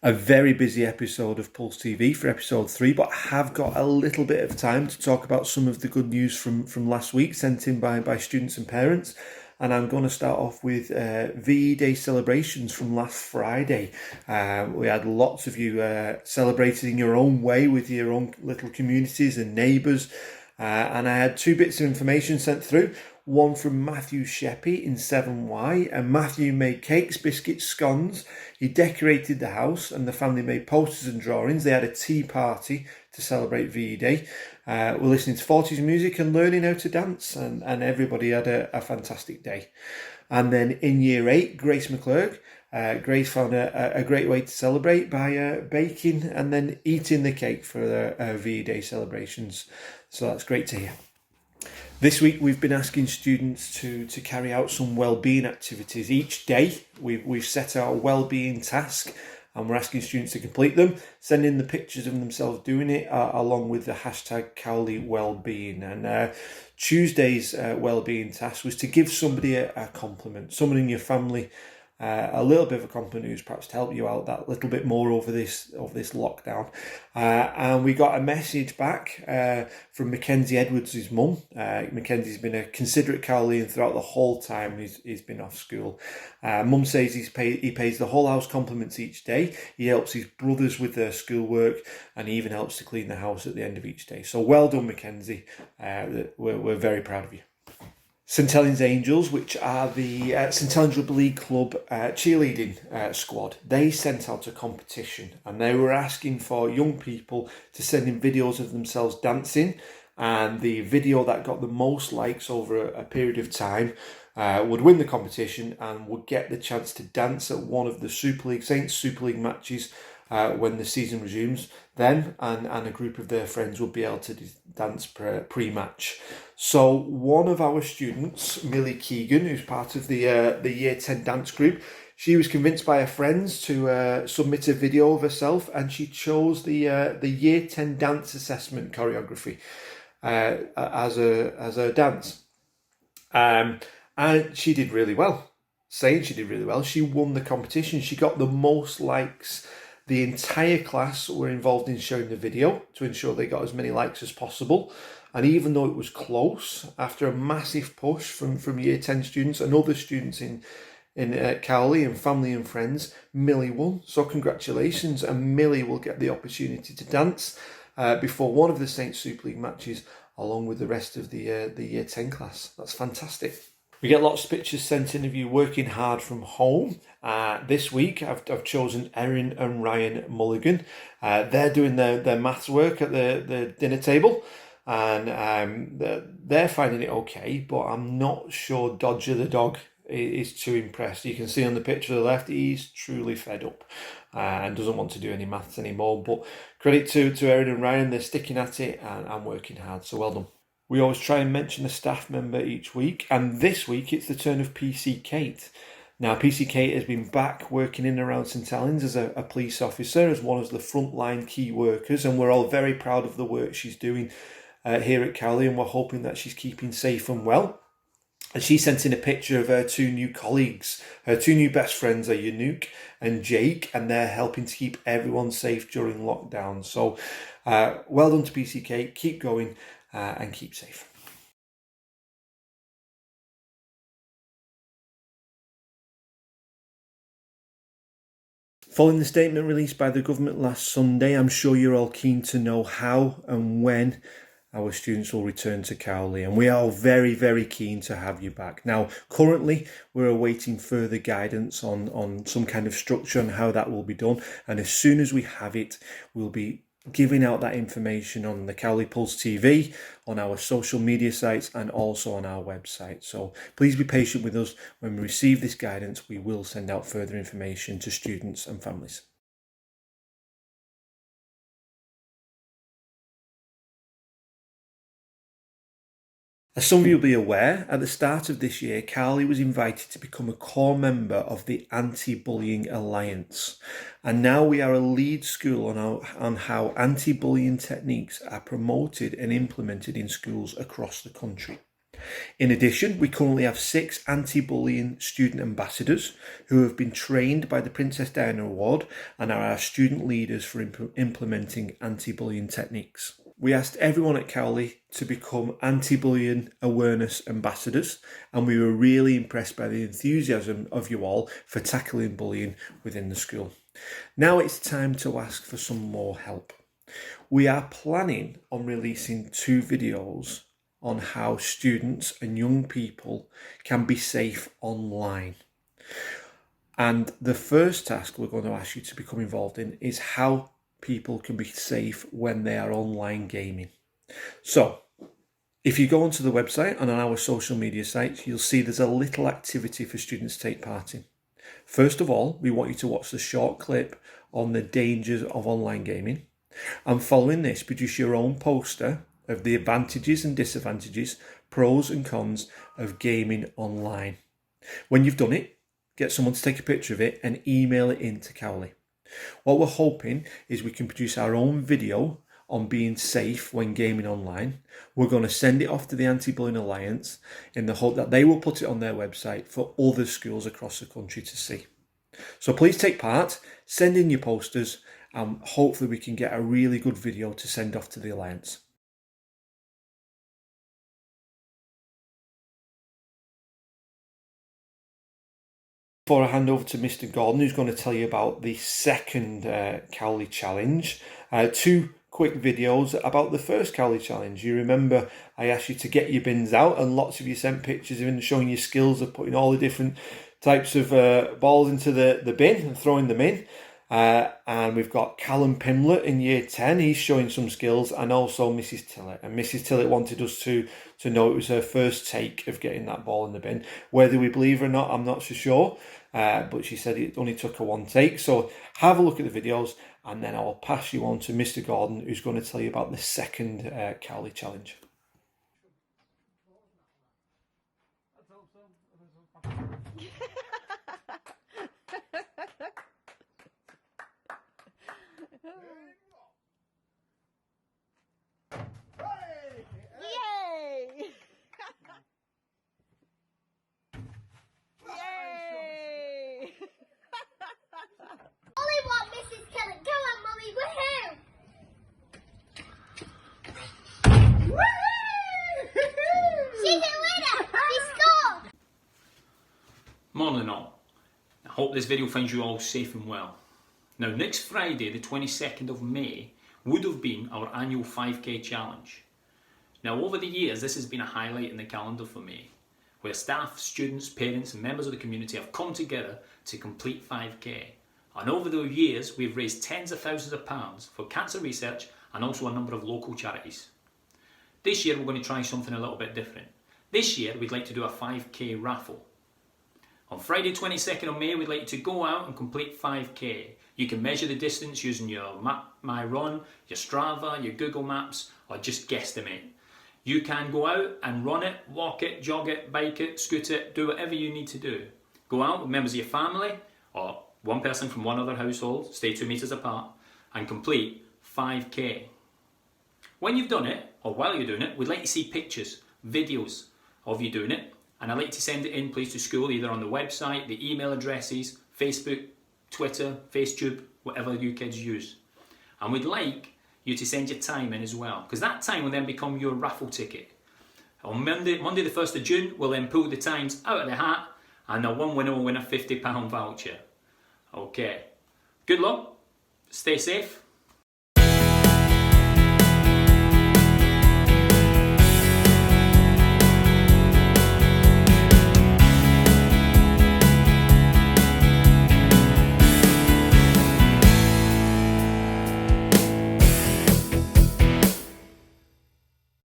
A very busy episode of Pulse TV for episode 3, but I have got a little bit of time to talk about some of the good news from last week sent in by students and parents. And I'm going to start off with VE Day celebrations from last Friday. We had lots of you celebrating in your own way with your own little communities and neighbours. And I had 2 bits of information sent through. One from Matthew Sheppy in 7Y, and Matthew made cakes, biscuits, scones. He decorated the house and the family made posters and drawings. They had a tea party to celebrate VE Day. We're listening to 40s music and learning how to dance, and everybody had a fantastic day. And then in year 8, Grace McClurg, Grace found a great way to celebrate by baking and then eating the cake for the VE Day celebrations. So that's great to hear. This week we've been asking students to carry out some wellbeing activities. Each day we've set out a wellbeing task and we're asking students to complete them, send in the pictures of themselves doing it along with the hashtag Cowley Wellbeing. And Tuesday's wellbeing task was to give somebody a compliment, someone in your family, a little bit of a compliment who's perhaps to help you out that little bit more over this lockdown. And we got a message back from Mackenzie Edwards' mum. Mackenzie's been a considerate Cowleyan throughout the whole time he's been off school. Mum says he pays the whole house compliments each day. He helps his brothers with their schoolwork and he even helps to clean the house at the end of each day. So well done, Mackenzie. We're very proud of you. St Helens Angels, which are the St Helens Rugby League Club cheerleading squad, they sent out a competition and they were asking for young people to send in videos of themselves dancing, and the video that got the most likes over a period of time would win the competition and would get the chance to dance at one of the Saints Super League matches when the season resumes. Them and a group of their friends would be able to dance pre-match. So one of our students, Millie Keegan, who's part of the Year 10 dance group, she was convinced by her friends to submit a video of herself, and she chose the Year 10 dance assessment choreography as a dance. And she did really well. She won the competition. She got the most likes. The entire class were involved in showing the video to ensure they got as many likes as possible. And even though it was close, after a massive push from Year 10 students and other students in Cowley and family and friends, Millie won. So congratulations, and Millie will get the opportunity to dance before one of the Saints Super League matches along with the rest of the Year 10 class. That's fantastic. We get lots of pictures sent in of you working hard from home. This week, I've chosen Erin and Ryan Mulligan. They're doing their maths work at the dinner table, and they're finding it okay, but I'm not sure Dodger the dog is too impressed. You can see on the picture to the left, he's truly fed up and doesn't want to do any maths anymore. But credit to Erin and Ryan, they're sticking at it and working hard, so well done. We always try and mention a staff member each week, and this week it's the turn of PC Kate. Now, PC Kate has been back working in and around St Helens as a police officer, as one of the frontline key workers, and we're all very proud of the work she's doing here at Cowley, and we're hoping that she's keeping safe and well. And she sent in a picture of her 2 new colleagues. Her 2 new best friends are Yanuk and Jake, and they're helping to keep everyone safe during lockdown. So well done to PC Kate, keep going and keep safe. Following the statement released by the government last Sunday, I'm sure you're all keen to know how and when our students will return to Cowley, and we are very, very keen to have you back. Now, currently, we're awaiting further guidance on some kind of structure and how that will be done, and as soon as we have it, we'll be giving out that information on the Cowley Pulse TV, on our social media sites, and also on our website. So please be patient with us. When we receive this guidance, we will send out further information to students and families. As some of you will be aware, at the start of this year, Cowley was invited to become a core member of the Anti-Bullying Alliance. And now we are a lead school on how anti-bullying techniques are promoted and implemented in schools across the country. In addition, we currently have 6 anti-bullying student ambassadors who have been trained by the Princess Diana Award and are our student leaders for implementing anti-bullying techniques. We asked everyone at Cowley to become anti-bullying awareness ambassadors, and we were really impressed by the enthusiasm of you all for tackling bullying within the school. Now it's time to ask for some more help. We are planning on releasing 2 videos on how students and young people can be safe online. And the first task we're going to ask you to become involved in is how people can be safe when they are online gaming. So, if you go onto the website and on our social media sites, you'll see there's a little activity for students to take part in. First of all, we want you to watch the short clip on the dangers of online gaming. And following this, produce your own poster of the advantages and disadvantages, pros and cons of gaming online. When you've done it, get someone to take a picture of it and email it in to Cowley. What we're hoping is we can produce our own video on being safe when gaming online. We're going to send it off to the Anti-Bullying Alliance in the hope that they will put it on their website for other schools across the country to see. So please take part, send in your posters, and hopefully we can get a really good video to send off to the Alliance. Before I hand over to Mr. Gordon, who's going to tell you about the second Cowley Challenge, 2 quick videos about the first Cowley Challenge. You remember I asked you to get your bins out, and lots of you sent pictures of showing your skills of putting all the different types of balls into the bin and throwing them in. And we've got Callum Pimlett in year 10, he's showing some skills, and also Mrs. Tillett. And Mrs. Tillett wanted us to know it was her first take of getting that ball in the bin. Whether we believe her or not, I'm not so sure, but she said it only took her 1 take. So have a look at the videos, and then I'll pass you on to Mr. Gordon, who's going to tell you about the second Cowley Challenge. Morning all. I hope this video finds you all safe and well. Now next Friday, the 22nd of May, would have been our annual 5k challenge. Now over the years this has been a highlight in the calendar for me, where staff, students, parents and members of the community have come together to complete 5k. And over the years we've raised tens of thousands of pounds for cancer research and also a number of local charities. This year we're going to try something a little bit different. This year we'd like to do a 5k raffle. On Friday 22nd of May, we'd like you to go out and complete 5k. You can measure the distance using your My Run, your Strava, your Google Maps, or just guesstimate. You can go out and run it, walk it, jog it, bike it, scoot it, do whatever you need to do. Go out with members of your family, or one person from one other household, stay 2 meters apart, and complete 5k. When you've done it, or while you're doing it, we'd like to see pictures, videos of you doing it. And I'd like to send it in please to school, either on the website, the email addresses, Facebook, Twitter, FaceTube, whatever you kids use. And we'd like you to send your time in as well, because that time will then become your raffle ticket. On Monday the 1st of June, we'll then pull the times out of the hat, and the one winner will win a £50 voucher. Okay, good luck, stay safe,